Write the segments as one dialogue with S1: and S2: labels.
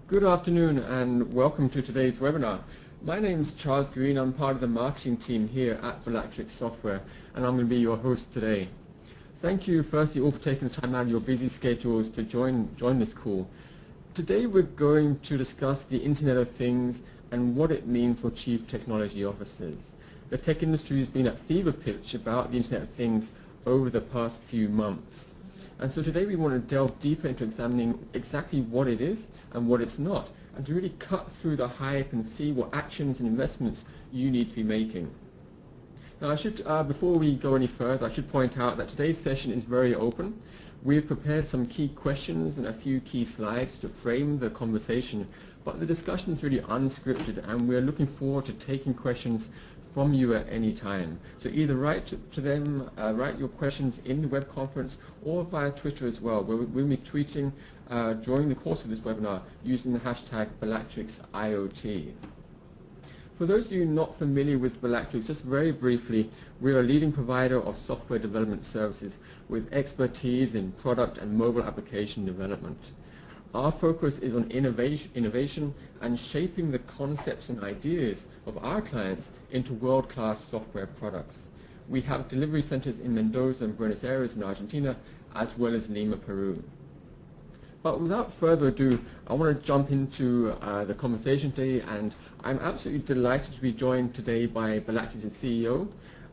S1: Good afternoon and welcome to today's webinar. My name's Charles Green. I'm part of the marketing team here at Balatrix Software, and I'm going to be your host today. Thank you firstly all for taking the time out of your busy schedules to join this call. Today we're going to discuss the Internet of Things and what it means for Chief Technology Officers. The tech industry has been at fever pitch about the Internet of Things over the past few months. And so today we want to delve deeper into examining exactly what it is and what it's not, and to really cut through the hype and see what actions and investments you need to be making. Now, before we go any further, I should point out that today's session is very open. We've prepared some key questions and a few key slides to frame the conversation, but the discussion is really unscripted, and we're looking forward to taking questions from you at any time. So either write to them, write your questions in the web conference or via Twitter as well. We'll be tweeting during the course of this webinar using the hashtag #BalatrixIoT. For those of you not familiar with Balatrix, just very briefly, we're a leading provider of software development services with expertise in product and mobile application development. Our focus is on innovation and shaping the concepts and ideas of our clients into world-class software products. We have delivery centers in Mendoza and Buenos Aires in Argentina, as well as Lima, Peru. But without further ado, I want to jump into the conversation today, and I'm absolutely delighted to be joined today by Balatrix's CEO,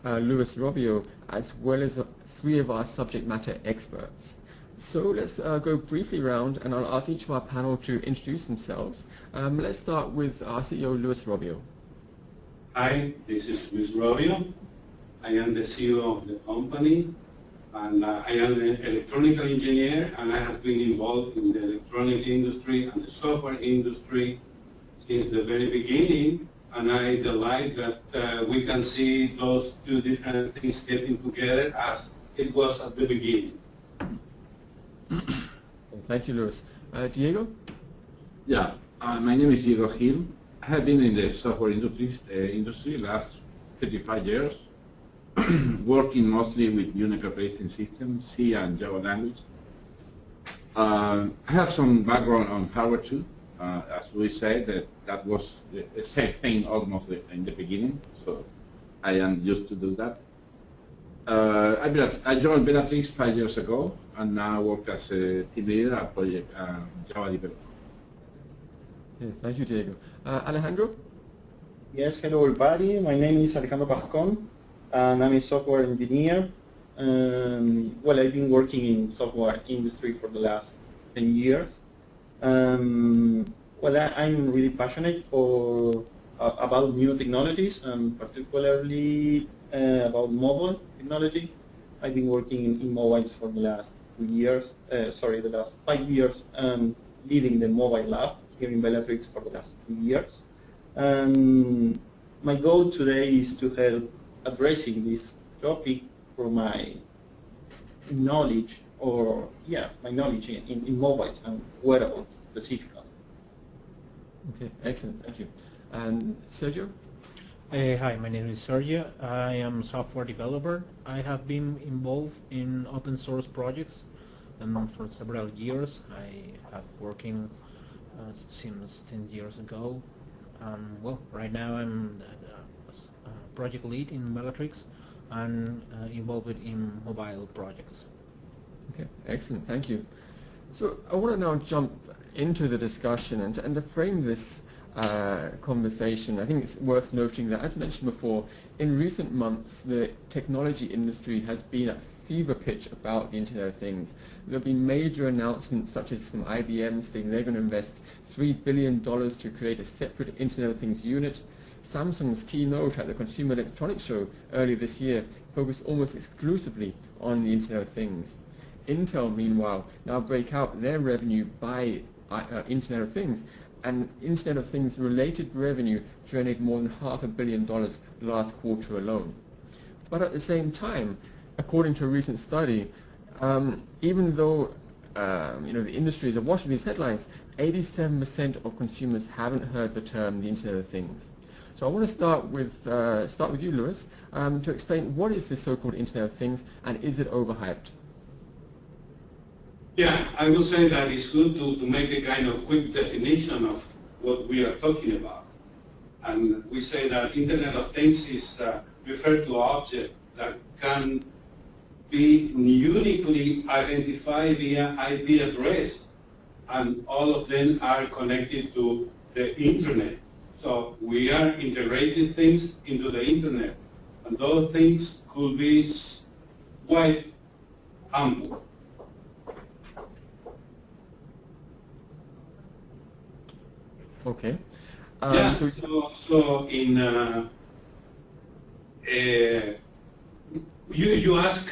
S1: Luis Robio, as well as three of our subject matter experts. So let's go briefly around, and I'll ask each of our panel to introduce themselves. Let's start with our CEO, Luis Robio.
S2: Hi, this is Luis Robio. I am the CEO of the company, and I am an electronical engineer, and I have been involved in the electronic industry and the software industry since the very beginning, and I delight that we can see those two different things getting together as it was at the beginning.
S1: Thank you, Luis. Diego?
S3: Yeah, my name is Diego Gil. I have been in the software industry last 35 years, working mostly with Unix operating systems, C and Java language. I have some background on hardware too. As we said, that was the same thing almost in the beginning, so I am used to do that. I joined Balatrix 5 years ago, and now work as a team leader at project Java developer.
S1: Yes, thank you, Diego. Alejandro?
S4: Yes, hello everybody. My name is Alejandro Pascon, and I'm a software engineer. Well, I've been working in software industry for the last 10 years. Well, I'm really passionate about new technologies, and particularly about mobile technology. I've been working in mobiles for the last 2 years, the last 5 years, leading the mobile lab here in Balatrix for the last 2 years. My goal today is to help addressing this topic for my knowledge, in mobiles and wearables specifically.
S1: Okay, excellent, thank you. And Sergio?
S5: Hi, my name is Sergio. I am a software developer. I have been involved in open source projects for several years. I have working since 10 years ago. Well, right now I'm project lead in Balatrix and involved in mobile projects.
S1: Okay, excellent, thank you. So I want to now jump into the discussion and to frame this conversation. I think it's worth noting that, as mentioned before, in recent months the technology industry has been at fever pitch about the Internet of Things. There have been major announcements such as from IBM stating they're going to invest $3 billion to create a separate Internet of Things unit. Samsung's keynote at the Consumer Electronics Show earlier this year focused almost exclusively on the Internet of Things. Intel, meanwhile, now break out their revenue by Internet of Things, and Internet of Things related revenue generated more than $500 million last quarter alone. But at the same time, according to a recent study, even though the industries are watching these headlines, 87% of consumers haven't heard the term the Internet of Things. So I want to start with you, Luis, to explain what is this so-called Internet of Things, and is it overhyped?
S2: Yeah, I will say that it's good to make a kind of quick definition of what we are talking about. And we say that Internet of Things is referred to object that can be uniquely identified via IP address, and all of them are connected to the Internet. So we are integrating things into the Internet, and those things could be quite ample.
S1: Okay.
S2: Yeah,
S1: So
S2: so in you ask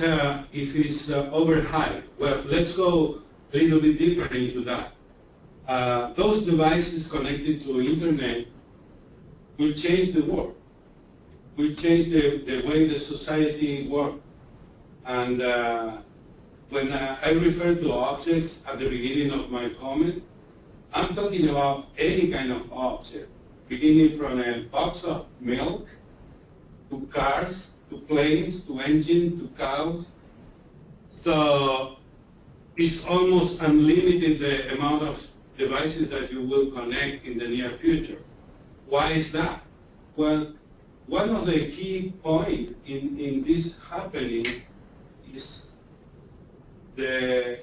S2: if it's overhyped. Well, let's go a little bit deeper into that. Those devices connected to internet will change the world, will change the way the society works. And when I refer to objects at the beginning of my comment, I'm talking about any kind of object, beginning from a box of milk, to cars, to planes, to engines, to cows. So it's almost unlimited the amount of devices that you will connect in the near future. Why is that? Well, one of the key points in this happening is the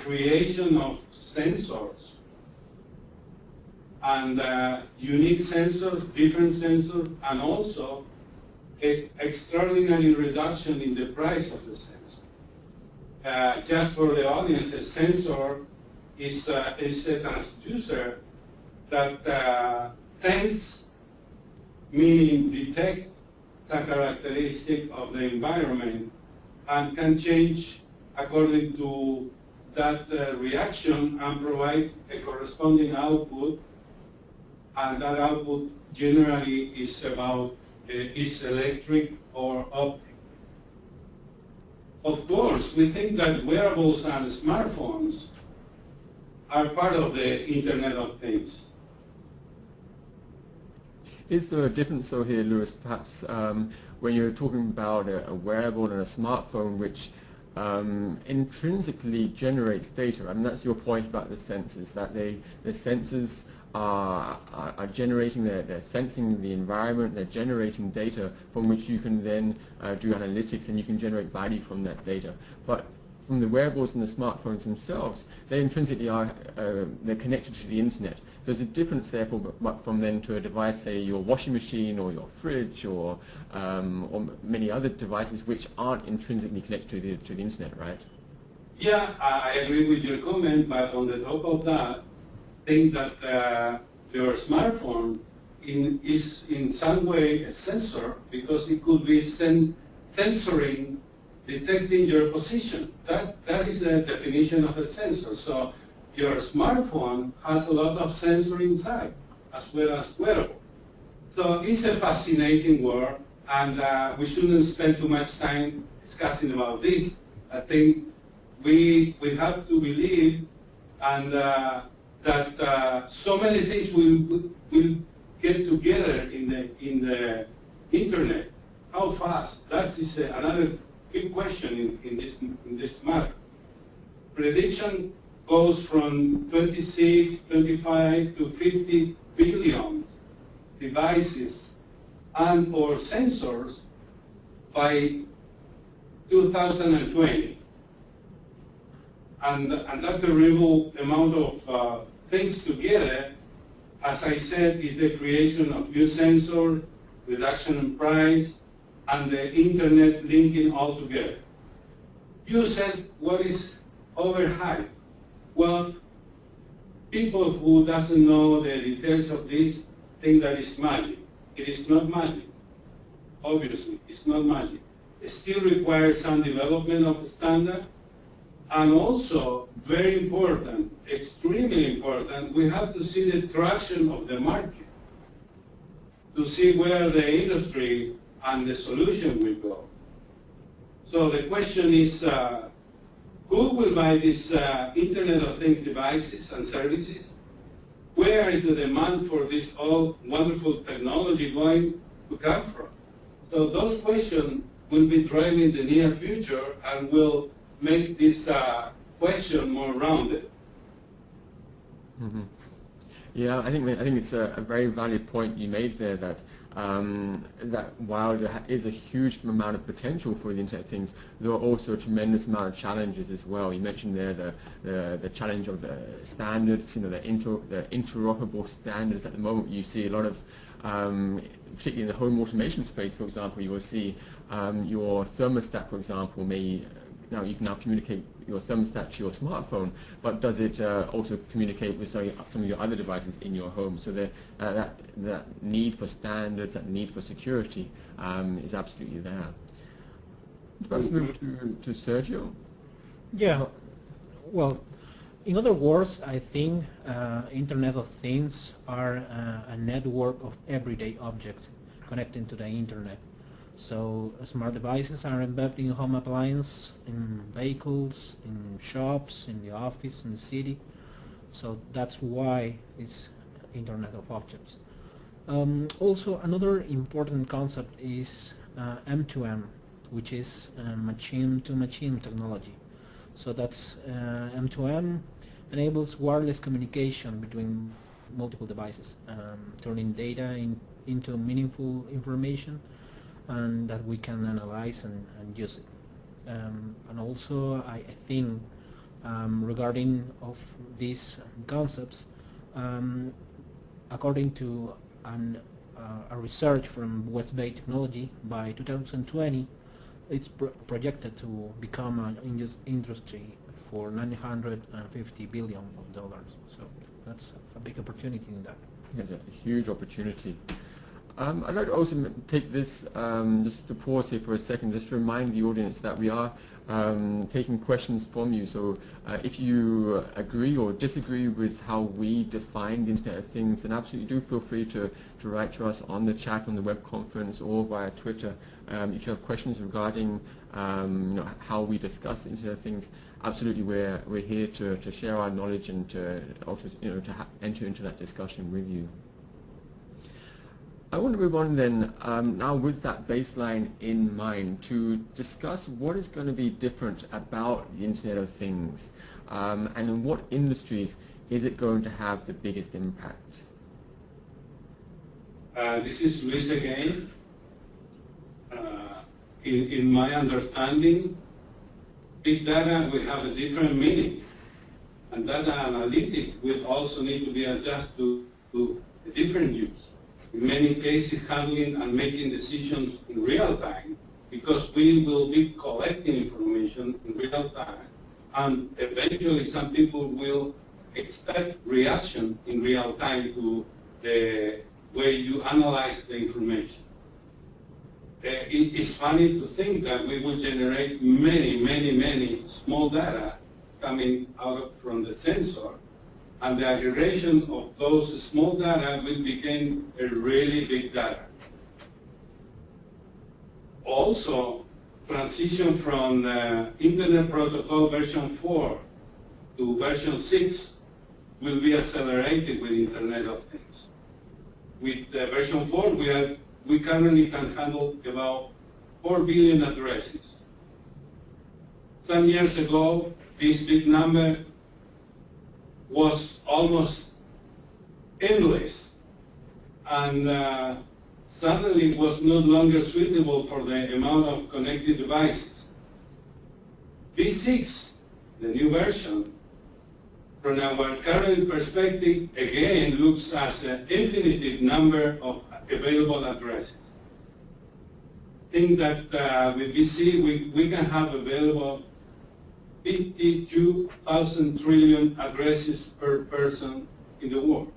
S2: creation of sensors, and unique sensors, different sensors, and also an extraordinary reduction in the price of the sensor. Just for the audience, a sensor is a transducer that sense, meaning detect some characteristic of the environment, and can change according to that reaction and provide a corresponding output, and that output generally is about is electric or optic. Of course, we think that wearables and smartphones are part of the Internet of Things.
S1: is there a difference though here, Lewis, perhaps when you're talking about a wearable and a smartphone which intrinsically generates data? I mean, that's your point about the sensors, that the sensors are generating, they're sensing the environment, they're generating data from which you can then do analytics, and you can generate value from that data. But from the wearables and the smartphones themselves, they intrinsically are they're connected to the internet. There's a difference therefore from then to a device, say your washing machine or your fridge or many other devices which aren't intrinsically connected to the internet, right?
S2: Yeah, I agree with your comment, but on the top of that, think that your smartphone is in some way a sensor, because it could be sensoring, detecting your position. That is the definition of a sensor. So your smartphone has a lot of sensor inside, as well as wearable. So it's a fascinating world, and we shouldn't spend too much time discussing about this. I think we have to believe and that so many things will get together in the internet. How fast? That is another big question in this matter. Prediction goes from 26, 25 to 50 billion devices and or sensors by 2020. And that terrible amount of things together, as I said, is the creation of new sensors, reduction in price, and the internet linking all together. You said, what is overhyped? Well, people who doesn't know the details of this think that it's magic. It is not magic. Obviously, it's not magic. It still requires some development of the standard. And also, very important, extremely important, we have to see the traction of the market to see where the industry and the solution will go. So the question is, who will buy these Internet of Things devices and services? Where is the demand for this all wonderful technology going to come from? So those questions will be driving the near future and will make this question more rounded.
S1: Mm-hmm. Yeah, I think it's a very valid point you made there, that that while there is a huge amount of potential for the Internet of Things, there are also a tremendous amount of challenges as well. You mentioned there the challenge of the standards, the interoperable standards. At the moment, you see a lot of, particularly in the home automation space, for example, you will see your thermostat, for example, now you can now communicate your thermostat to your smartphone, but does it also communicate with some of your other devices in your home? So that need for standards, that need for security is absolutely there. Let's move to Sergio.
S5: Yeah. Well, in other words, I think Internet of Things are a network of everyday objects connecting to the Internet. So smart devices are embedded in home appliances, in vehicles, in shops, in the office, in the city. So that's why it's Internet of Objects. Also, another important concept is M2M, which is machine-to-machine technology. So that's M2M enables wireless communication between multiple devices, turning data into meaningful information and that we can analyze and use it. And also, I think regarding of these concepts, according to a research from West Bay Technology, by 2020, it's projected to become an industry for $950 billion. So that's a big opportunity in that.
S1: It's a huge opportunity. I'd like to also take this, just to pause here for a second, just to remind the audience that we are taking questions from you. So if you agree or disagree with how we define the Internet of Things, then absolutely do feel free to write to us on the chat, on the web conference, or via Twitter. If you have questions regarding how we discuss the Internet of Things, absolutely we're here to share our knowledge and to also to enter into that discussion with you. I want to move on then, now with that baseline in mind, to discuss what is going to be different about the Internet of Things, and in what industries is it going to have the biggest impact.
S2: This is Luis again. In my understanding, big data will have a different meaning, and data analytics will also need to be adjusted to a different use. In many cases, handling and making decisions in real time, because we will be collecting information in real time, and eventually some people will expect reaction in real time to the way you analyze the information. It is funny to think that we will generate many small data coming out from the sensor, and the aggregation of those small data will become a really big data. Also, transition from Internet Protocol version 4 to version 6 will be accelerated with Internet of Things. With version 4, we currently can handle about 4 billion addresses. Some years ago, this big number was almost endless, and suddenly was no longer suitable for the amount of connected devices. V6, the new version, from our current perspective, again looks as an infinite number of available addresses. Think that with VC we can have available 52,000 trillion addresses per person in the world.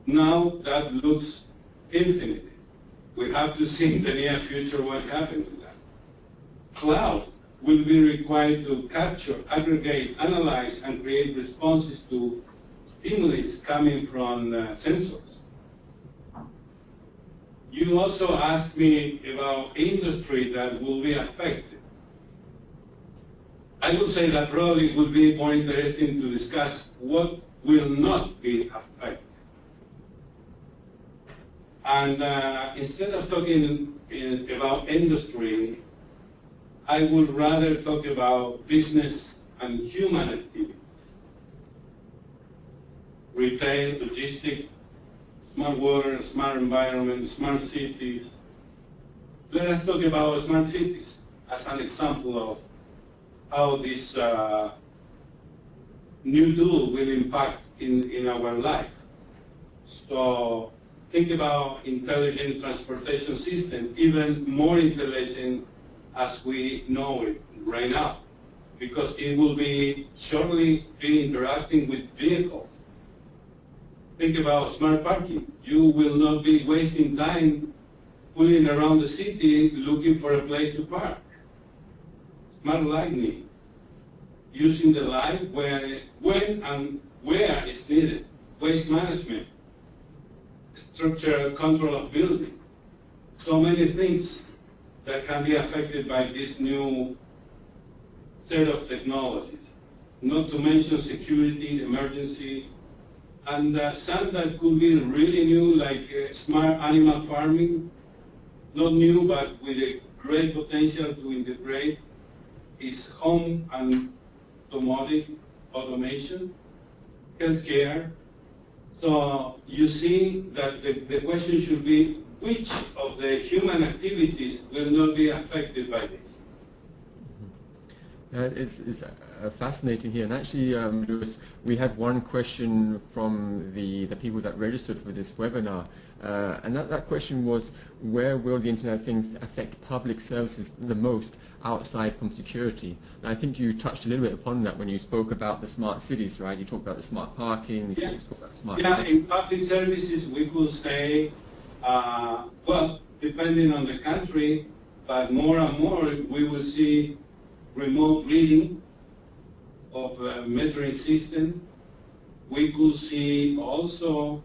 S2: Now that looks infinite. We have to see in the near future what happens with that. Cloud will be required to capture, aggregate, analyze, and create responses to stimuli coming from sensors. You also asked me about industry that will be affected. I would say that probably it would be more interesting to discuss what will not be affected. And instead of talking about industry, I would rather talk about business and human activities. Retail, logistics, smart water, smart environment, smart cities. Let us talk about smart cities as an example of how this new tool will impact in our life. So think about intelligent transportation system, even more intelligent as we know it right now, because it will be shortly be interacting with vehicles. Think about smart parking. You will not be wasting time pulling around the city looking for a place to park. Smart lighting, using the light when and where it's needed. Waste management, structural control of building. So many things that can be affected by this new set of technologies. Not to mention security, emergency, and some that could be really new, like smart animal farming. Not new, but with a great potential to integrate is home and automotive automation, healthcare. So you see that the question should be, which of the human activities will not be affected by this?
S1: It's fascinating here, and actually, Lewis, we had one question from the people that registered for this webinar, and that question was, where will the Internet of Things affect public services the most outside from security? And I think you touched a little bit upon that when you spoke about the smart cities, right? You talked about the smart parking, you spoke about the smart...
S2: Yeah, in public services we could say, well, depending on the country, but more and more we will see remote reading of a measuring system. We could see also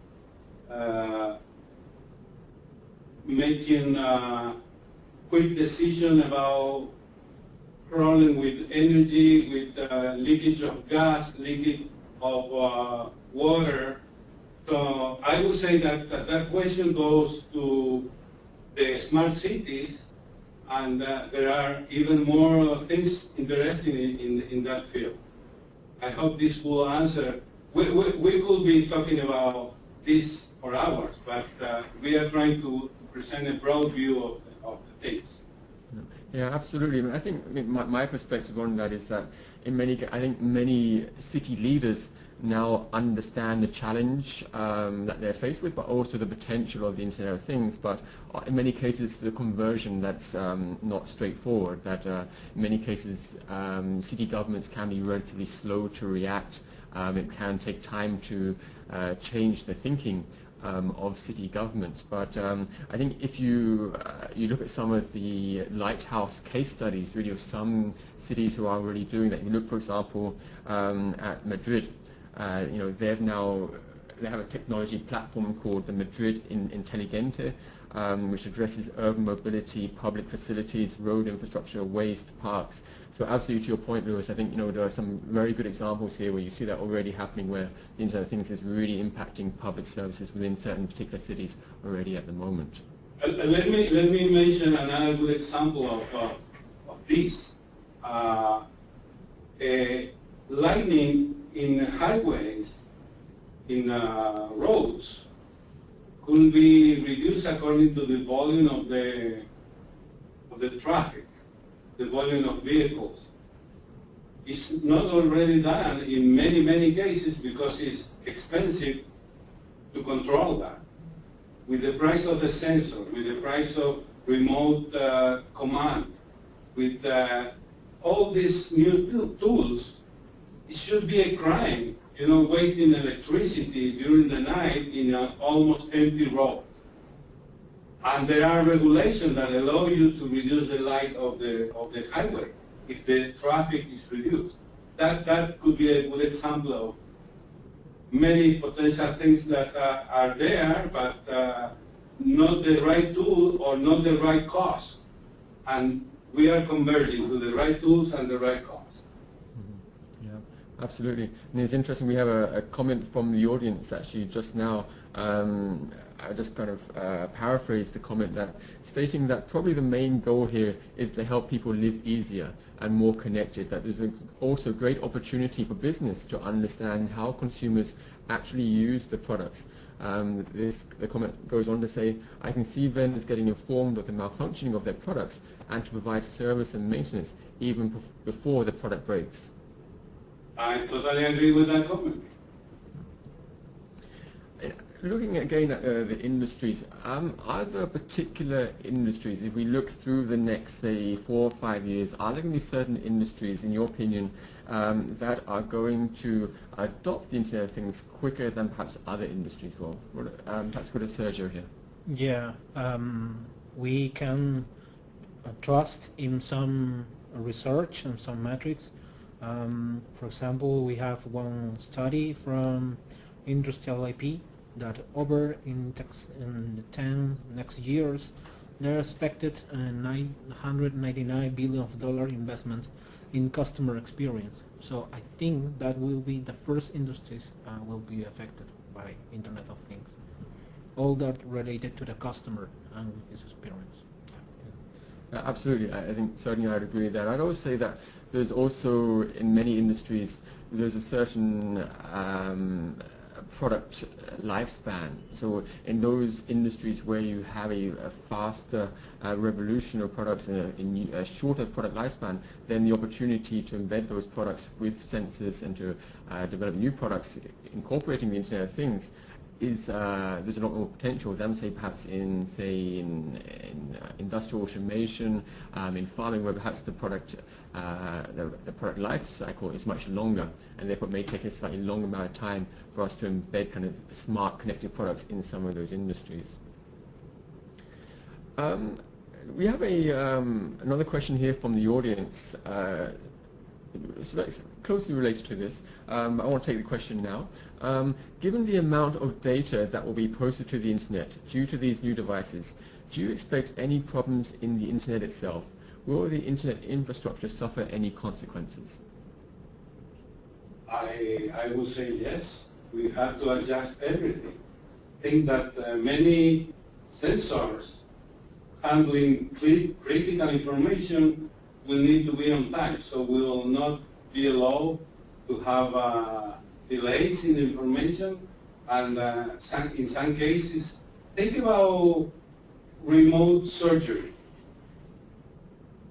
S2: making quick decision about problem with energy, with leakage of gas, leakage of water. So I would say that that question goes to the smart cities, and there are even more things interesting in that field. I hope this will answer. We could be talking about this for hours, but we are trying to present a broad view of the things.
S1: Yeah, absolutely. I think my perspective on that is that I think many city leaders now understand the challenge that they're faced with, but also the potential of the Internet of Things. But in many cases, the conversion that's not straightforward. That in many cases, city governments can be relatively slow to react. It can take time to change the thinking of city governments. But I think if you look at some of the lighthouse case studies, really, of some cities who are already doing that. You look, for example, at Madrid. They have a technology platform called the Madrid Inteligente, which addresses urban mobility, public facilities, road infrastructure, waste, parks. So absolutely to your point, Lewis, I think there are some very good examples here where you see that already happening, where the Internet of Things is really impacting public services within certain particular cities already at the moment.
S2: Let me mention another good example of this. Lightning in highways, in roads, could be reduced according to the volume of the traffic, the volume of vehicles. It's not already done in many cases because it's expensive to control that. With the price of the sensor, with the price of remote command, with all these new tools, it should be a crime, wasting electricity during the night in an almost empty road. And there are regulations that allow you to reduce the light of the highway if the traffic is reduced. That could be a good example of many potential things that are there, but not the right tool or not the right cost. And we are converging to the right tools and the right cost.
S1: Yeah, Absolutely. And it's interesting, we have a comment from the audience actually just now. I just kind of paraphrase the comment that stating that probably the main goal here is to help people live easier and more connected, that there's also great opportunity for business to understand how consumers actually use the products. The comment goes on to say, I can see vendors getting informed of the malfunctioning of their products and to provide service and maintenance even before the product breaks.
S2: I totally agree with that comment.
S1: Looking again at the industries, are there particular industries, if we look through the next, say, 4 or 5 years, are there going to be certain industries, in your opinion, that are going to adopt the Internet of Things quicker than perhaps other industries will? Perhaps go to Sergio here.
S5: Yeah, we can trust in some research and some metrics. For example, we have one study from Industrial IP that over in the 10 next years, they're expected a $999 billion investment in customer experience. So I think that will be the first industries will be affected by Internet of Things. All that related to the customer and his experience.
S1: Absolutely, I think certainly I'd agree with that. I'd also say that there's also, in many industries, there's a certain product lifespan. So in those industries where you have a faster revolution of products in a shorter product lifespan, then the opportunity to embed those products with sensors and to develop new products incorporating the Internet of Things is there's a lot more potential than say perhaps in industrial automation, in farming, where perhaps the product life cycle is much longer, and therefore it may take a slightly longer amount of time for us to embed kind of smart connected products in some of those industries. We have another question here from the audience. It's very closely related to this. I want to take the question now. Given the amount of data that will be posted to the internet due to these new devices, do you expect any problems in the internet itself? Will the internet infrastructure suffer any consequences?
S2: I would say yes. We have to adjust everything. I think that many sensors handling critical information will need to be on time, so we will not be allowed to have delays in information, and in some cases, think about remote surgery.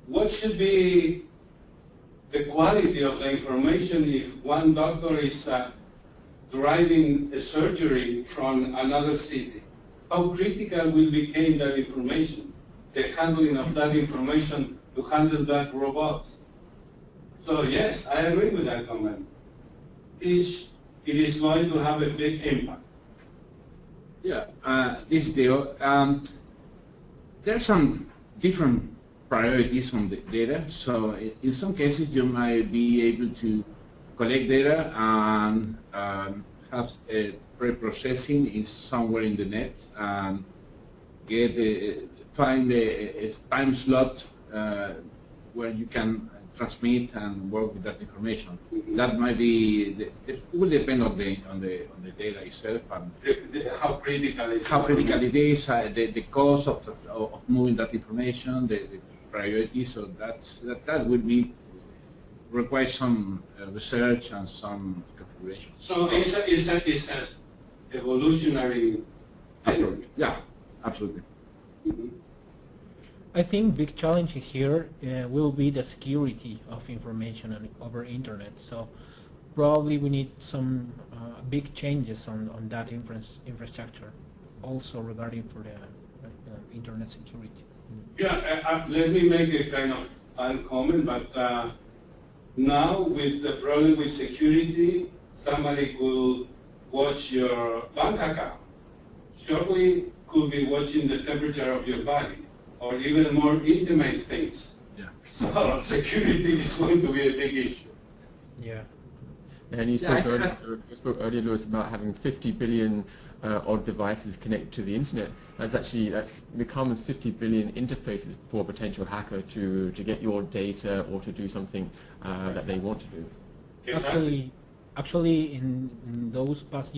S2: What should be the quality of the information if one doctor is driving a surgery from another city? How critical will become that information, the handling of that information to handle that robot? So yes, I agree with that comment. It is going to have a big impact.
S3: Yeah, this is Theo. There are some different priorities on the data. So in some cases, you might be able to collect data and have a pre-processing is somewhere in the net and find a time slot where you can transmit and work with that information. That might be, it will depend on the data itself and
S2: how critical it is.
S3: How critical it is, the cost of moving that information, the priority. So that would be require some research and some configuration.
S2: So it's an evolutionary approach.
S3: Yeah, absolutely.
S2: Mm-hmm.
S5: I think big challenge here will be the security of information over internet. So probably we need some big changes on that infrastructure, also regarding for the internet security.
S2: Yeah, let me make a kind of comment, but now with the problem with security, somebody could watch your bank account. Shortly could be watching the temperature of your body, or even more intimate things.
S3: Yeah.
S2: So security is going to be a big issue.
S5: Yeah.
S1: And you spoke earlier, Lewis, about having 50 billion odd devices connected to the internet. That's becomes 50 billion interfaces for a potential hacker to get your data or to do something that they want to do.
S5: Actually, actually, in those past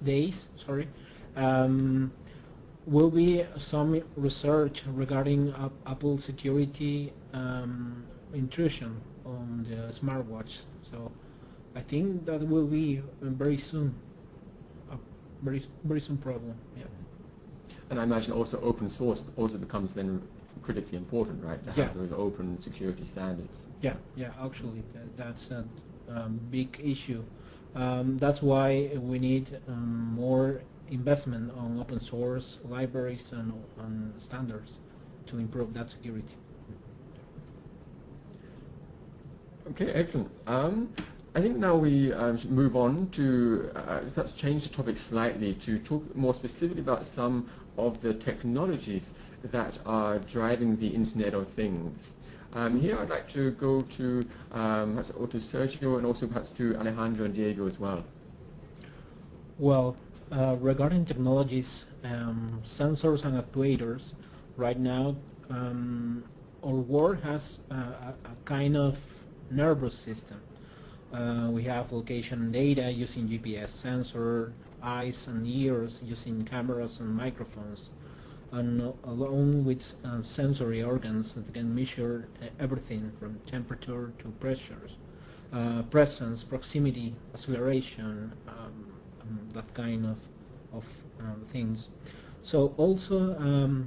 S5: days, sorry, um, will be some research regarding Apple security intrusion on the smartwatch. So I think that will be very soon, a very soon problem. Yeah.
S1: And I imagine also open source also becomes then critically important, right? To have those open security standards.
S5: Yeah, yeah. Actually, that's a big issue. That's why we need more investment on open source libraries and on standards to improve that security.
S1: Okay, excellent. I think now we should move on to perhaps change the topic slightly to talk more specifically about some of the technologies that are driving the Internet of Things. Here I'd like to go to perhaps to Sergio and also perhaps to Alejandro and Diego as well.
S5: Well, regarding technologies, sensors and actuators, right now our world has a kind of nervous system. We have location data using GPS sensor, eyes and ears using cameras and microphones, and along with sensory organs that can measure everything from temperature to pressures, presence, proximity, acceleration, that kind of things. So also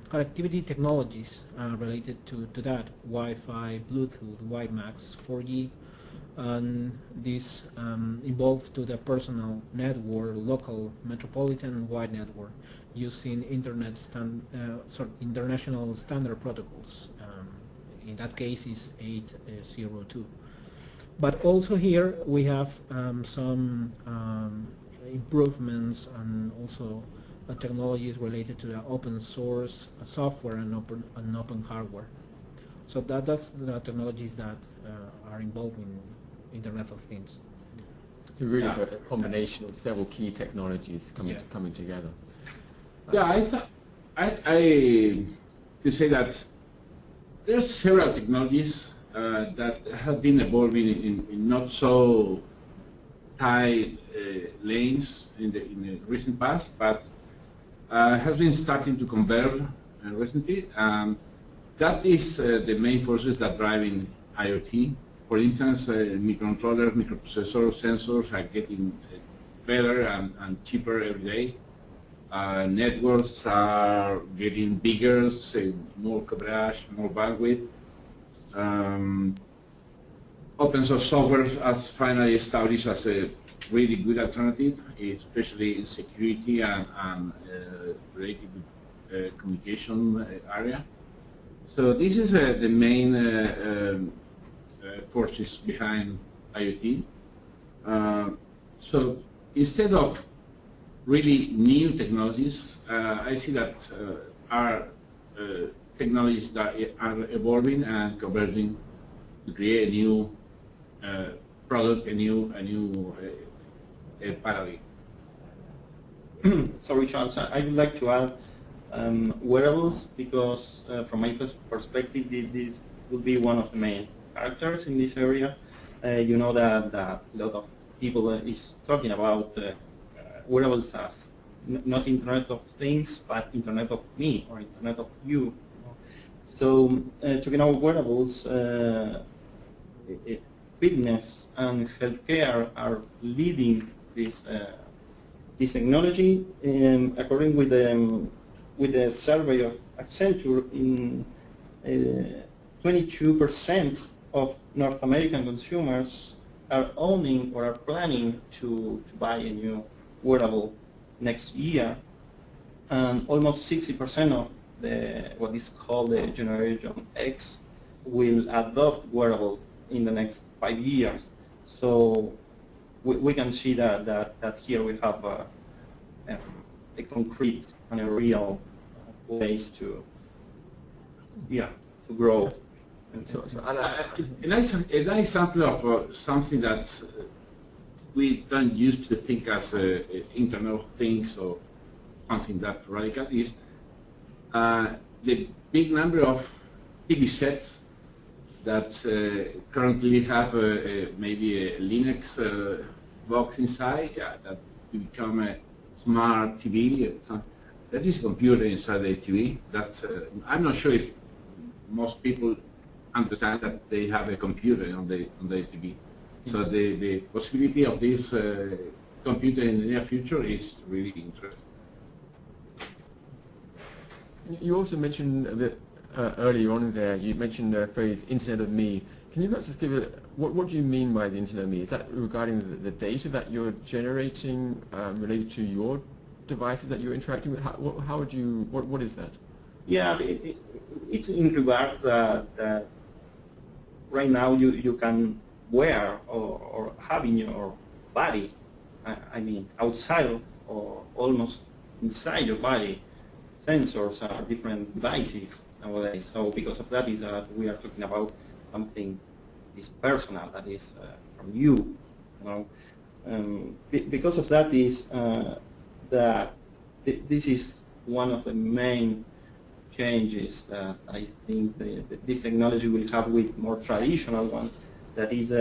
S5: connectivity technologies related to that, Wi-Fi, Bluetooth, WiMAX, 4G, and this evolved to the personal network, local, metropolitan, wide network, using international standard protocols. In that case, is 802. But also here we have some improvements and also technologies related to the open source software and open hardware. So that's the technologies that are involved in Internet of Things.
S1: So really it's a combination of several key technologies coming together.
S3: Yeah, I could say that there's several technologies that have been evolving in not so tight lanes in the recent past, but has been starting to converge recently. That is the main forces that driving IoT. For instance, microcontrollers, microprocessors, sensors are getting better and cheaper every day. Networks are getting bigger, say more coverage, more bandwidth. Open source software has finally established as a really good alternative, especially in security and related communication area. So this is the main forces behind IoT. So instead of really new technologies, I see that are technologies that are evolving and converging to create a new product, a new paradigm.
S4: Sorry, Charles, I would like to add wearables because from my perspective, this would be one of the main characters in this area. You know that a lot of people is talking about wearables as not Internet of Things, but Internet of Me or Internet of You. So talking about wearables, fitness and healthcare are leading this technology. According with the survey of Accenture, in 22% of North American consumers are owning or are planning to buy a new wearable next year, and almost 60% of what is called the Generation X will adopt wearables in the next 5 years. So we can see that here we have a concrete and a real place to grow.
S3: A nice example of something that we don't used to think as Internet of Things or something that radical is the big number of TV sets that currently have maybe a Linux box inside, yeah, that to become a smart TV. That is a computer inside the TV. That's I'm not sure if most people understand that they have a computer on the TV. So the possibility of this computer in the near future is really interesting.
S1: You also mentioned a bit earlier on there, you mentioned the phrase Internet of Me. Can you perhaps just give it, what do you mean by the Internet of Me? Is that regarding the data that you're generating related to your devices that you're interacting with? How would you, what is that?
S4: Yeah, it's in regard that right now you can wear or have in your body, I mean outside or almost inside your body, sensors are different devices nowadays. So because of that is that we are talking about something is personal, that is from you, you know. Because of that is that this is one of the main changes that I think this technology will have with more traditional ones. That is,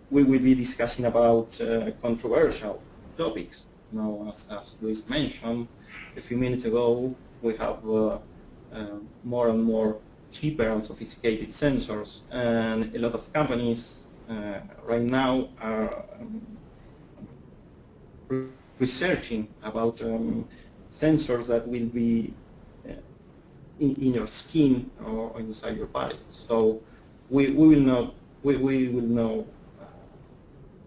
S4: we will be discussing about controversial topics. You know, as Luis mentioned a few minutes ago, we have more and more cheaper and sophisticated sensors, and a lot of companies right now are researching about sensors that will be in your skin or inside your body. So we will know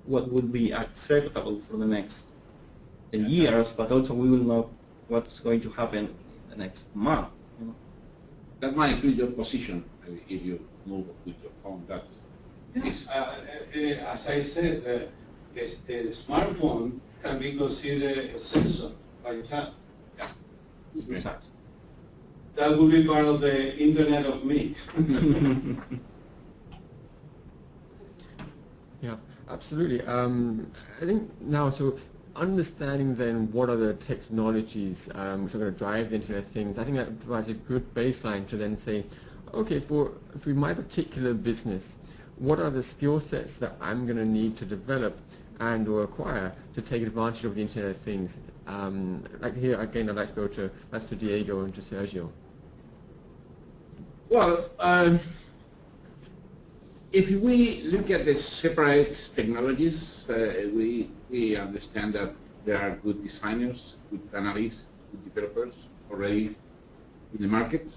S4: what will be acceptable for the next 10 years, but also we will know what's going to happen in the next month. You know?
S3: That might include your position if you move with your phone. That is,
S2: as I said, a smartphone can be considered a sensor by itself.
S4: Exactly.
S2: That would be part of the Internet of Me.
S1: Yeah, absolutely. I think now, so understanding then what are the technologies which are going to drive the Internet of Things, I think that provides a good baseline to then say, okay, for my particular business, what are the skill sets that I'm going to need to develop and or acquire to take advantage of the Internet of Things? Like here again, I'd like to go to Diego and to Sergio.
S3: well, if we look at the separate technologies, we understand that there are good designers, good analysts, good developers already in the market.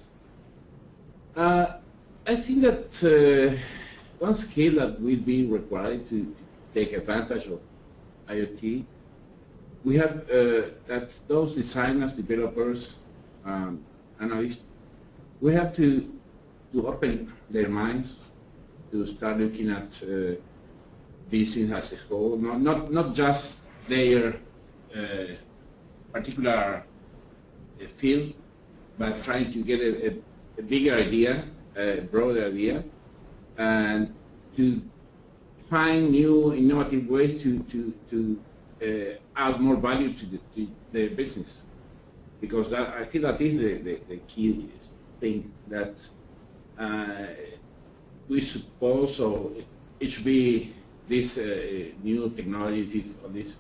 S3: I think that one skill that will be required to take advantage of IoT, we have that those designers, developers, analysts, we have to open their minds to start looking at business as a whole, not just their particular field, but trying to get a bigger idea, a broader idea, and to find new innovative ways to add more value to the business. Because I think that is the key thing that we suppose, or it should be this new technologies or this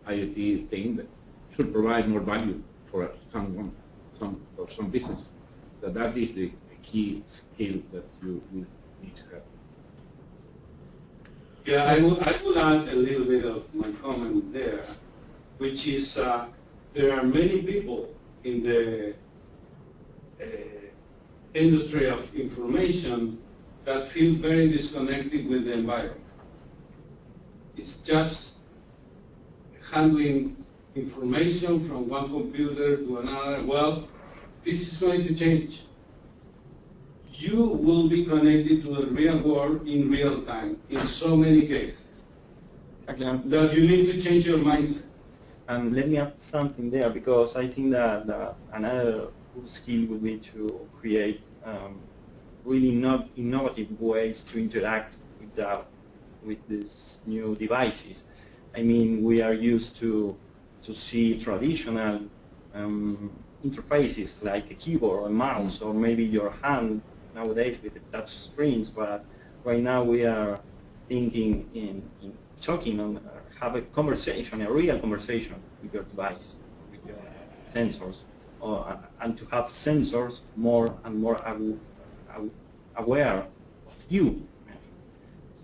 S3: IoT thing that should provide more value for someone, for some business. So that is the key skill that you will need to have.
S2: Yeah, I would add a little bit of my comment there, which is there are many people in the industry of information that feel very disconnected with the environment. It's just handling information from one computer to another. Well, this is going to change. You will be connected to the real world in real time in so many cases that you need to change your mindset.
S4: And let me add something there, because I think that another good skill would be to create really not innovative ways to interact with these new devices. I mean, we are used to see traditional interfaces like a keyboard or a mouse, or maybe your hand nowadays with the touch screens, but right now we are thinking in talking on our have a conversation, a real conversation with your device, with your sensors, and to have sensors more and more aware of you.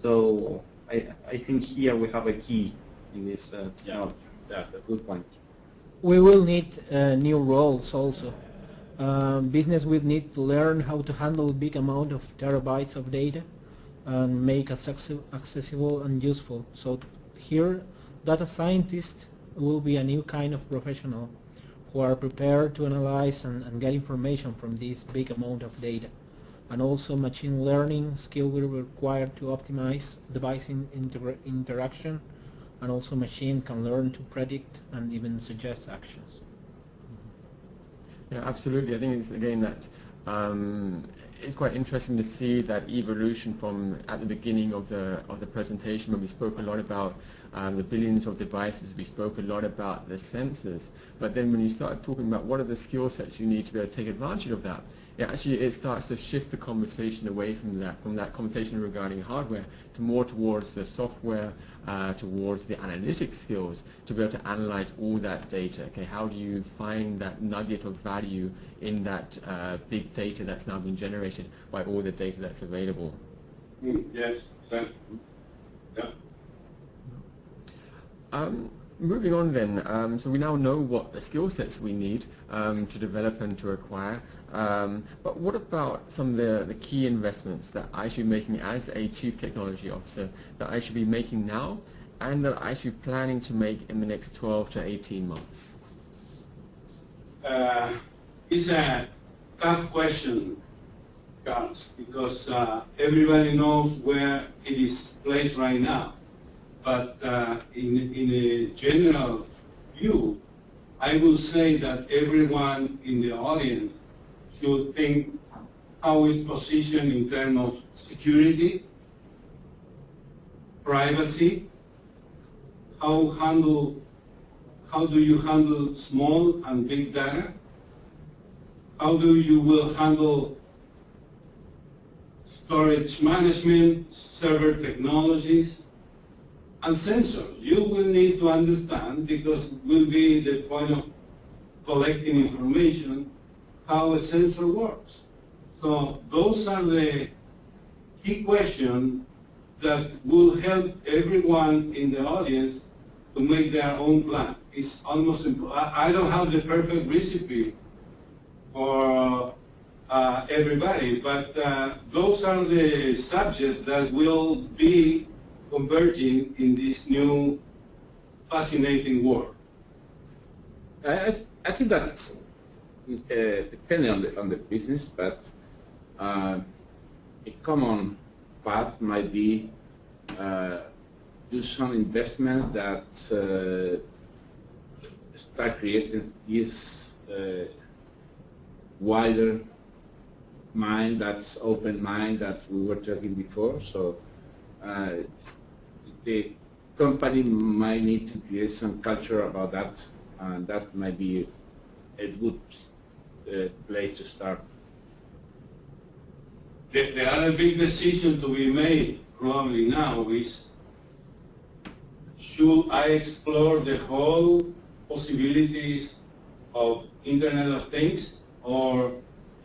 S4: So I think here we have a key in this technology.
S3: Yeah, that's a good point.
S5: We will need new roles also. Business will need to learn how to handle big amount of terabytes of data and make it accessible and useful. So here, data scientists will be a new kind of professional who are prepared to analyze and get information from this big amount of data. And also machine learning skill will be required to optimize device interaction, and also machine can learn to predict and even suggest actions.
S1: Yeah, absolutely. I think it's again that it's quite interesting to see that evolution from at the beginning of the presentation when we spoke a lot about the billions of devices, we spoke a lot about the sensors, but then when you start talking about what are the skill sets you need to be able to take advantage of that, it starts to shift the conversation away from that conversation regarding hardware to more towards the software, towards the analytic skills to be able to analyze all that data. Okay, how do you find that nugget of value in that big data that's now been generated by all the data that's available?
S2: Yes, exactly. Yeah.
S1: Moving on then, so we now know what the skill sets we need to develop and to acquire, but what about some of the key investments that I should be making as a Chief Technology Officer, that I should be making now and that I should be planning to make in the next 12 to 18 months?
S2: It's a tough question, Carlos, because everybody knows where it is placed right now. But in a general view, I will say that everyone in the audience should think how it's positioned in terms of security, privacy, how do you handle small and big data, how do you will handle storage management, server technologies, and sensors. You will need to understand, because it will be the point of collecting information, how a sensor works. So those are the key questions that will help everyone in the audience to make their own plan. It's almost simple. I don't have the perfect recipe for everybody, but those are the subjects that will be converging in this new fascinating world.
S3: I think that's depending on the business, but a common path might be do some investment that start creating this wider mind, that's open mind that we were talking before. So the company might need to create some culture about that, and that might be a good place to start.
S2: The other big decision to be made probably now is, should I explore the whole possibilities of Internet of Things, or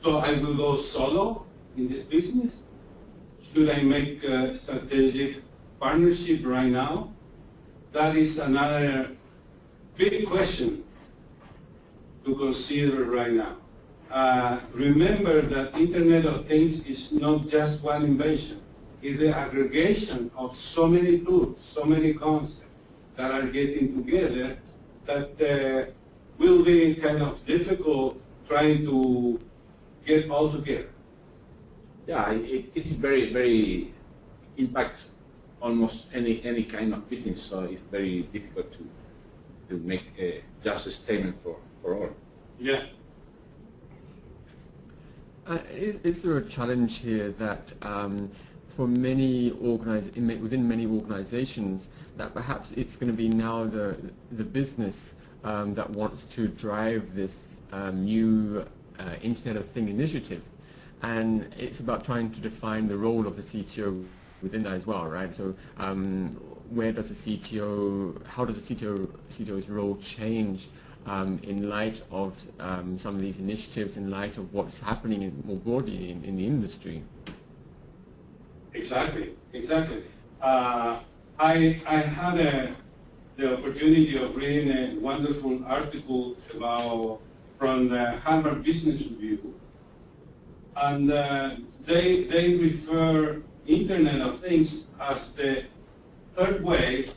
S2: so I will go solo in this business? Should I make a strategic partnership right now? That is another big question to consider right now. Remember that Internet of Things is not just one invention. It's the aggregation of so many tools, so many concepts that are getting together that will be kind of difficult trying to get all together.
S3: Yeah, it's very, very impacts almost any kind of business, so it's very difficult to make just a statement for all.
S2: Yeah.
S1: Is there a challenge here that for within many organizations, that perhaps it's going to be now the business that wants to drive this new Internet of Things initiative, and it's about trying to define the role of the CTO within that as well, right? So where does the CTO, how does the CTO's role change in light of some of these initiatives, in light of what's happening more broadly in the industry?
S2: Exactly, exactly. I had the opportunity of reading a wonderful article from the Harvard Business Review, and they refer Internet of Things as the third wave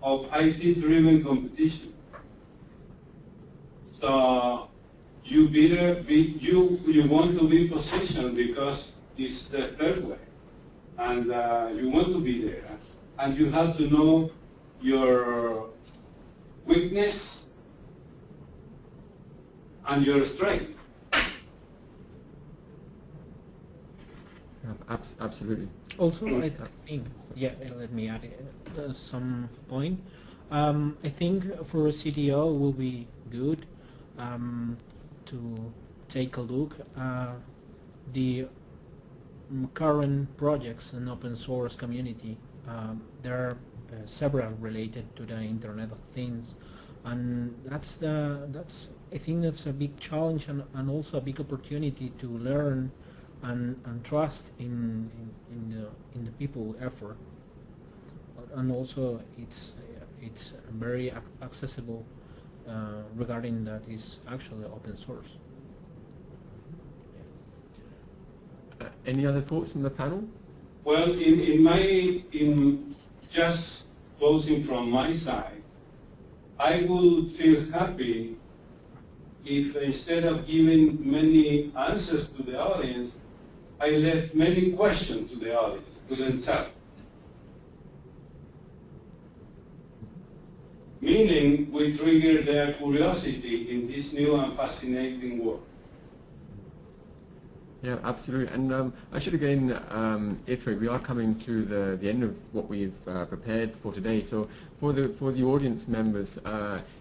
S2: of IT-driven competition. So you want to be positioned because it's the third wave, and you want to be there, and you have to know your weakness and your strength.
S1: Absolutely.
S5: Also, I think, yeah, let me add some point. I think for a CTO will be good to take a look at the current projects in open source community. There are several related to the Internet of Things, and that's I think that's a big challenge and also a big opportunity to learn and trust in the people effort, and also it's very accessible regarding that is actually open source.
S1: Any other thoughts from the panel?
S2: Well, in just closing from my side, I would feel happy if instead of giving many answers to the audience, I left many questions to the audience, to themselves. Meaning we trigger their curiosity in this new and fascinating world.
S1: Yeah, absolutely. And I should again iterate, we are coming to the end of what we've prepared for today. So for the audience members,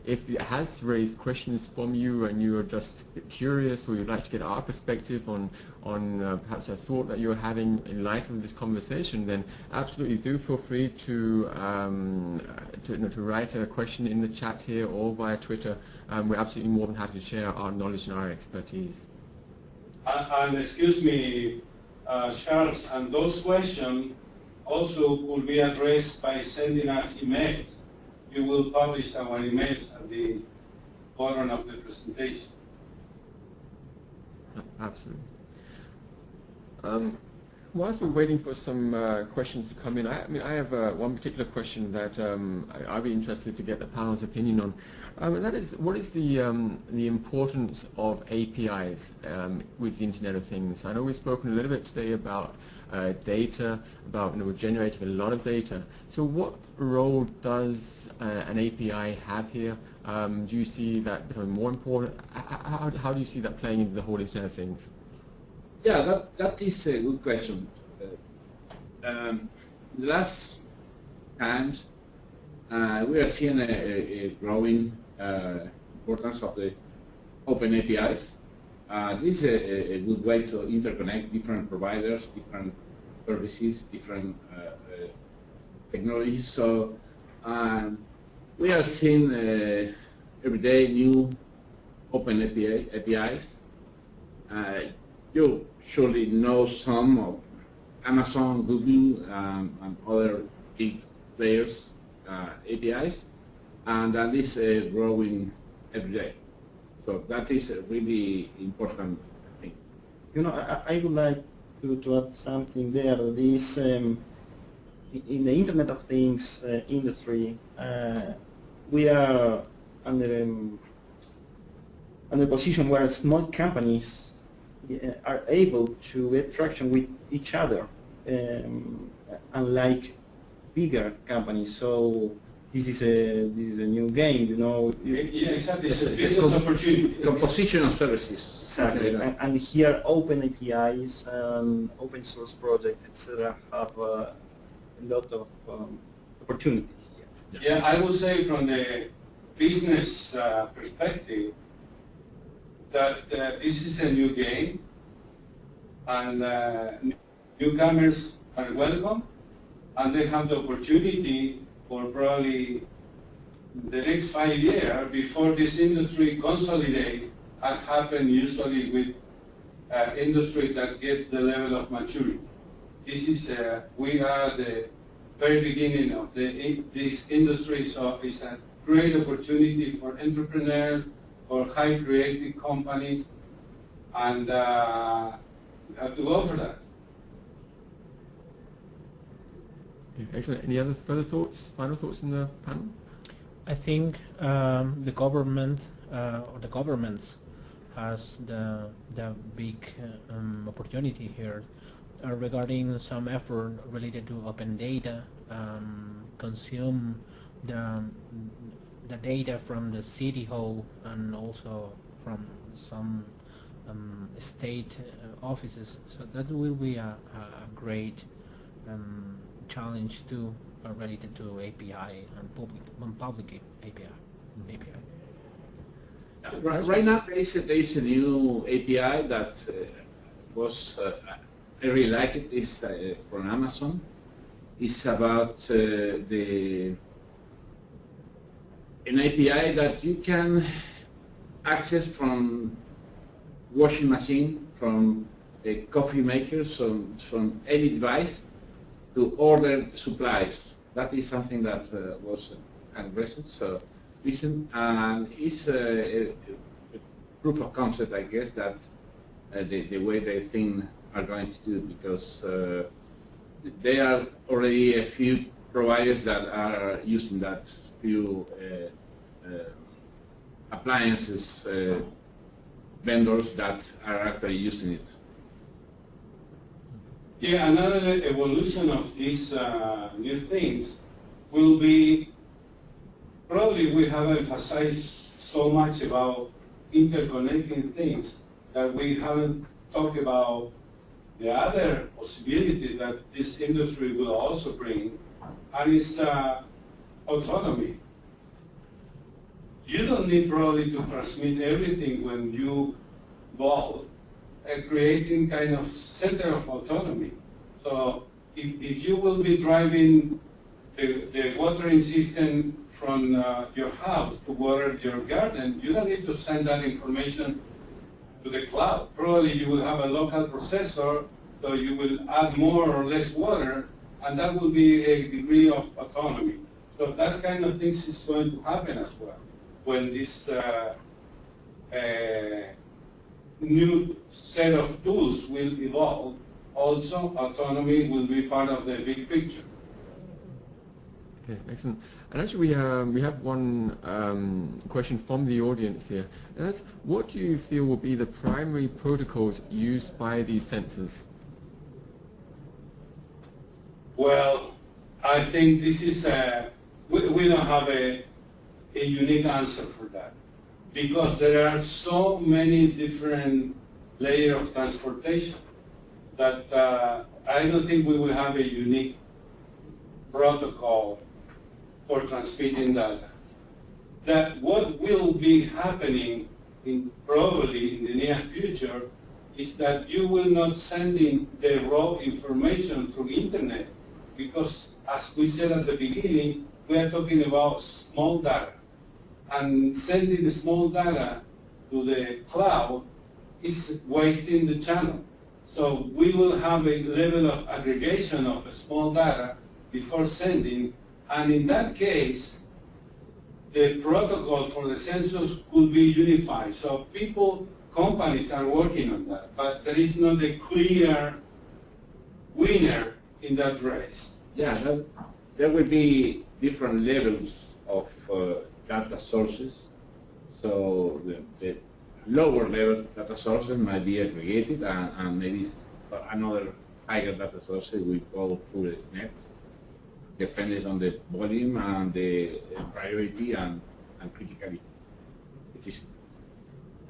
S1: if it has raised questions from you and you are just curious, or you'd like to get our perspective on perhaps a thought that you're having in light of this conversation, then absolutely do feel free to write a question in the chat here or via Twitter. We're absolutely more than happy to share our knowledge and our expertise.
S2: And excuse me, Charles, and those questions also could be addressed by sending us emails. You will publish our emails at the bottom of the presentation.
S1: Absolutely. Whilst we're waiting for some questions to come in, I have one particular question that I'd be interested to get the panel's opinion on. And that is, what is the importance of APIs with the Internet of Things? I know we've spoken a little bit today about data, about we're generating a lot of data. So what role does an API have here? Do you see that becoming more important? How do you see that playing into the whole Internet of Things?
S3: Yeah, that is a good question. The last times we are seeing a growing importance of the open APIs. This is a good way to interconnect different providers, different services, different technologies. So we are seeing every day new open APIs. You surely know some of Amazon, Google, and other big players' APIs, and that is growing every day. So that is a really important thing.
S4: You know, I would like to add something there. This in the Internet of Things industry, we are under a position where small companies are able to get traction with each other, unlike bigger companies. So this is a new game, you know.
S2: Yeah, exactly. It's a business opportunity.
S3: Composition of services.
S4: Exactly. And here, open APIs, open source projects, etc., have a lot of opportunities here.
S2: Yeah, I would say from the business perspective that this is a new game, and newcomers are welcome, and they have the opportunity for probably the next 5 years before this industry consolidate and happen usually with industry that get the level of maturity. This is, we are the very beginning of this industry, so it's a great opportunity for entrepreneurs, for high creative companies, and we have to go for that.
S1: Excellent. Any other further thoughts, final thoughts in the panel?
S5: I think the government or the governments has the big opportunity here regarding some effort related to open data, consume the data from the city hall and also from some state offices. So that will be a great challenge too related to API and public API.
S3: Right now there is a new API that was I really like it. It's from Amazon. It's about an API that you can access from washing machine, from a coffee maker, from any device to order supplies. That is something that was kind of recent, and it's a proof of concept, I guess, that the way they think are going to do it, because there are already a few providers that are using that, few appliances vendors that are actually using it.
S2: Yeah, another evolution of these new things will be, probably we have emphasized so much about interconnecting things that we haven't talked about the other possibility that this industry will also bring, and it's autonomy. You don't need probably to transmit everything when you evolve, creating kind of center of autonomy. So if you will be driving the watering system from your house to water your garden, you don't need to send that information to the cloud. Probably you will have a local processor, so you will add more or less water, and that will be a degree of autonomy. So that kind of things is going to happen as well when this new set of tools will evolve. Also, autonomy will be part of the big picture.
S1: Okay, excellent. And actually, we have one question from the audience here. And that's, what do you feel will be the primary protocols used by these sensors?
S2: Well, I think this is we don't have a unique answer for that, because there are so many different layers of transportation that I don't think we will have a unique protocol for transmitting data. That what will be happening probably in the near future is that you will not send in the raw information through internet, because as we said at the beginning, we are talking about small data, and sending the small data to the cloud is wasting the channel. So we will have a level of aggregation of the small data before sending, and in that case, the protocol for the sensors could be unified. So companies are working on that, but there is not a clear winner in that race.
S3: Yeah, there will be different levels of data sources. So the lower level data sources might be aggregated, and maybe another higher data source will go through the net, depending on the volume and the priority and criticality.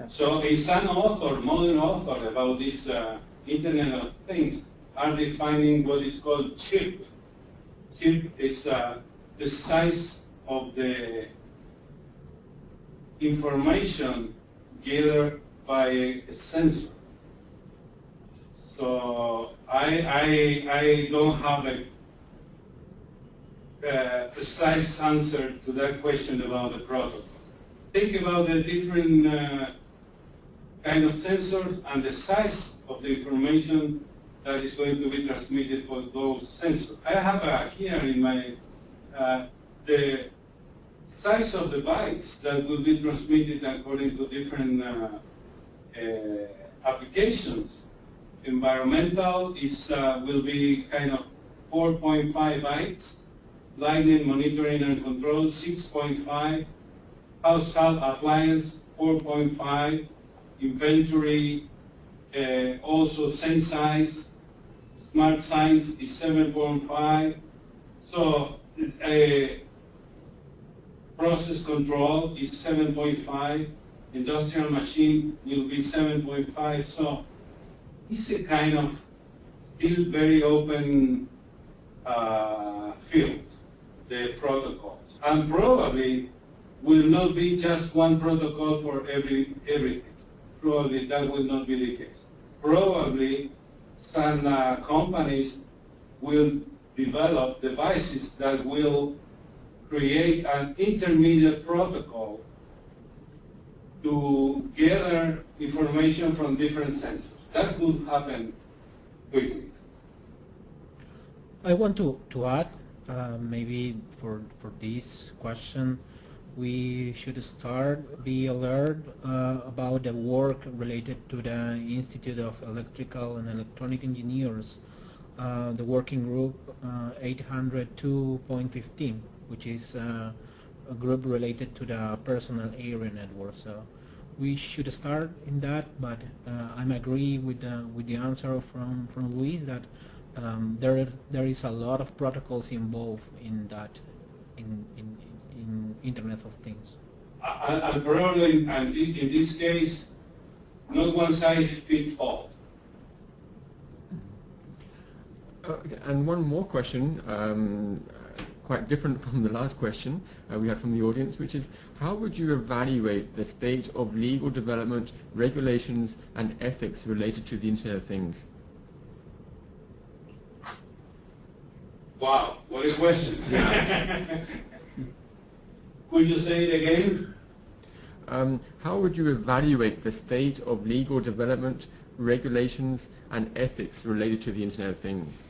S2: So a modern author about this Internet of Things are defining what is called chip. Chip is the size of the information gathered by a sensor. So I don't have precise answer to that question about the protocol. Think about the different kind of sensors and the size of the information that is going to be transmitted for those sensors. I have here in my, the size of the bytes that will be transmitted according to different applications. Environmental is will be kind of 4.5 bytes. Lighting, monitoring and control 6.5. Household appliance 4.5. Inventory also same size. Smart science is 7.5. So process control is 7.5. Industrial machine will be 7.5. So it's a kind of still very open field, the protocols. And probably will not be just one protocol for everything. Probably that will not be the case. Probably some companies will develop devices that will create an intermediate protocol to gather information from different sensors. That could happen quickly.
S5: I want to add, maybe for this question, we should be alert about the work related to the Institute of Electrical and Electronic Engineers, the working group 802.15, which is a group related to the personal area network. So we should start in that, but I agree with the answer from Luis that there is a lot of protocols involved in that in Internet of Things.
S2: And probably, and in this case, not one size fits all.
S1: And one more question, quite different from the last question we had from the audience, which is, how would you evaluate the state of legal development, regulations, and ethics related to the Internet of Things?
S2: Wow, what a question. Could you say it again?
S1: How would you evaluate the state of legal development, regulations, and ethics related to the Internet of Things?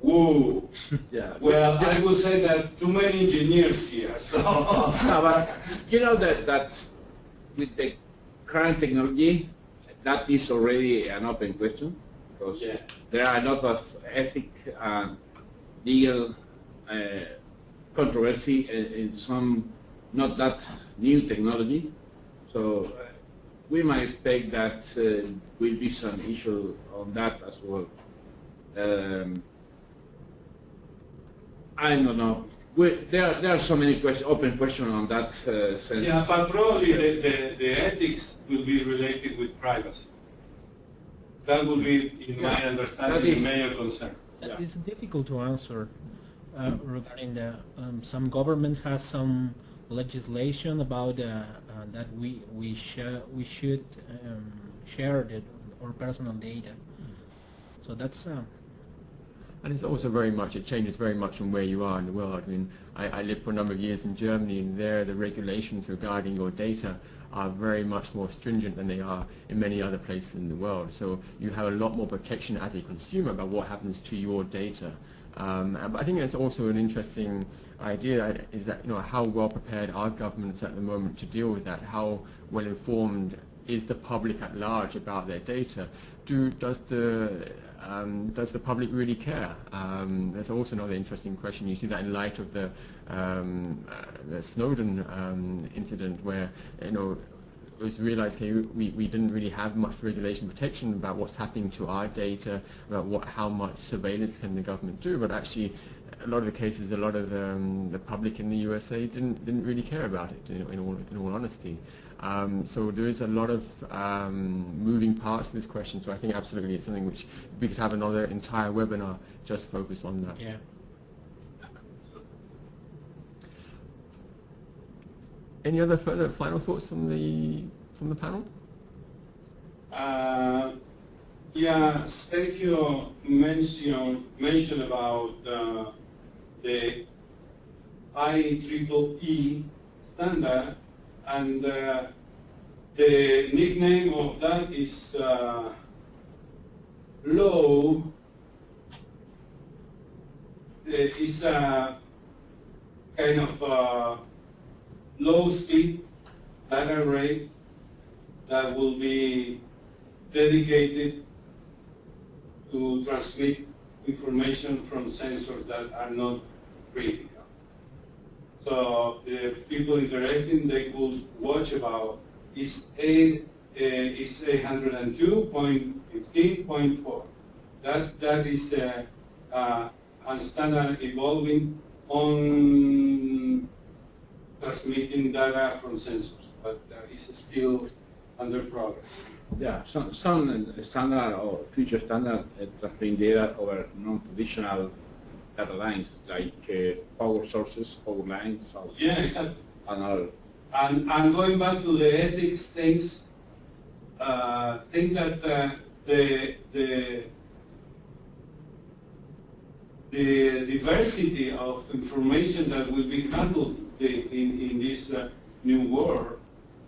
S2: Whoa.
S3: Yeah.
S2: Well, I would say that too many engineers here, so.
S3: No, but you know that with the current technology, that is already an open question, because there are a lot of ethic and legal controversy in some not that new technology. So we might expect that will be some issue on that as well. I don't know. There are so many open questions on that sense.
S2: Yeah, but probably the ethics will be related with privacy. That would be, in my understanding, the major concern.
S5: Yeah. It's difficult to answer regarding the some governments have some legislation about that we should share our personal data. So that's.
S1: And it's also very much, it changes very much from where you are in the world. I mean, I lived for a number of years in Germany, and there the regulations regarding your data are very much more stringent than they are in many other places in the world. So you have a lot more protection as a consumer about what happens to your data. But I think it's also an interesting idea is that, how well prepared are governments at the moment to deal with that? How well informed is the public at large about their data? Does the public really care? There's also another interesting question. You see that in light of the Snowden incident, where it was realized, hey, we didn't really have much regulation protection about what's happening to our data, about how much surveillance can the government do. But actually, a lot of the cases, a lot of the public in the USA didn't really care about it. In all honesty. So there is a lot of moving parts to this question. So I think absolutely it's something which we could have another entire webinar just focused on that.
S5: Yeah.
S1: Any other further final thoughts from the panel?
S2: Yeah, Sergio mentioned about the IEEE standard, and the nickname of that is low. Is a kind of low speed data rate that will be dedicated to transmit information from sensors that are not critical. So the people interested, they could watch about is 802.15.4. That is a standard evolving on transmitting data from sensors, but it's still under progress.
S3: Yeah, some standard or future standard transmitting data over non-traditional data lines like power sources, power lines,
S2: yeah, exactly.
S3: And other.
S2: And going back to the ethics things, think that the diversity of information that will be handled in this new world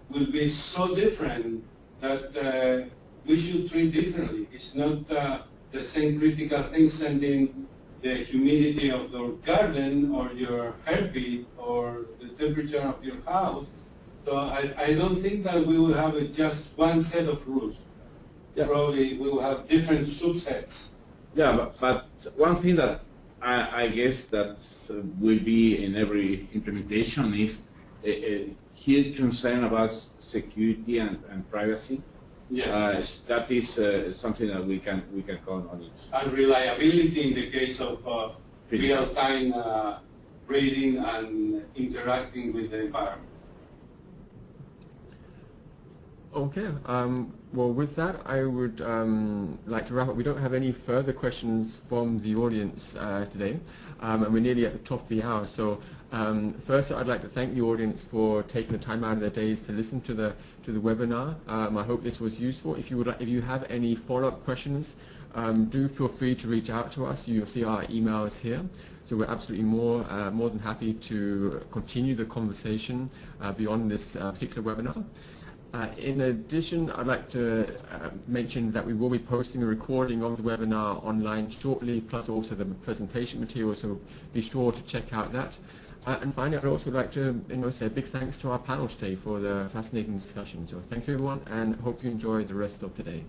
S2: will be so different that we should treat differently. It's not the same critical thing sending the humidity of your garden or your heartbeat or the temperature of your house. So I don't think that we will have just one set of rules. Yeah. Probably we will have different subsets.
S3: Yeah, but one thing that I guess that will be in every implementation is a huge concern about security and privacy.
S2: Yes.
S3: That is something that we can count on it.
S2: And reliability in the case of real-time reading and interacting with the environment.
S1: Okay, well with that I would like to wrap up. We don't have any further questions from the audience today, and we're nearly at the top of the hour. So first I'd like to thank the audience for taking the time out of their days to listen to the webinar. I hope this was useful. If you have any follow-up questions, do feel free to reach out to us. You'll see our emails here. So we're absolutely more than happy to continue the conversation beyond this particular webinar. In addition, I'd like to mention that we will be posting a recording of the webinar online shortly, plus also the presentation material, so be sure to check out that. And finally, I'd also like to say a big thanks to our panel today for the fascinating discussion. So thank you everyone, and hope you enjoy the rest of today.